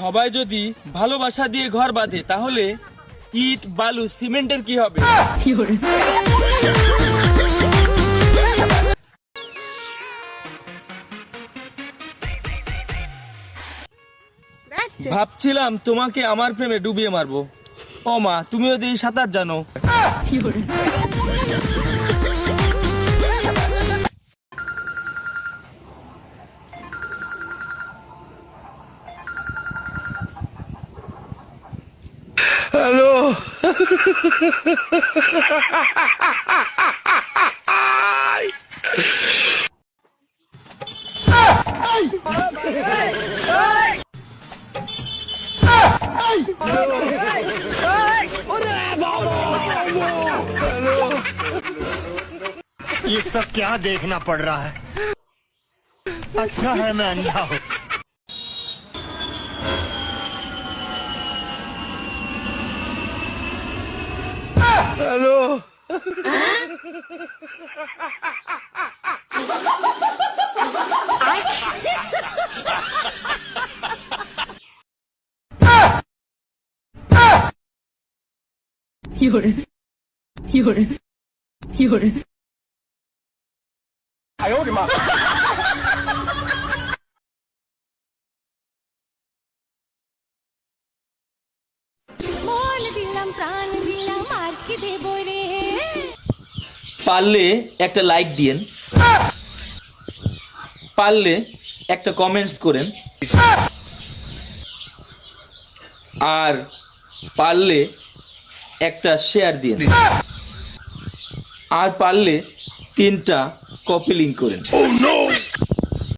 সবাই যদি ভালোবাসা দিয়ে ঘর বাঁধে তাহলে ইট বালু সিমেন্টের কি হবে? ভাবছিলাম তোমাকে আমার প্রেমে ডুবিয়ে মারবো। ও মা, তুমিও দেখি সাঁতার জানো। হ্যালো। ये सब क्या देखना पड़ रहा है? अच्छा है मैं अंधा हूँ। হ্যালো। পারলে একটা লাইক দিয়েন, পারলে একটা কমেন্টস করেন, আর পারলে একটা শেয়ার দিন, আর পারলে 3টা কপি লিঙ্ক করেন।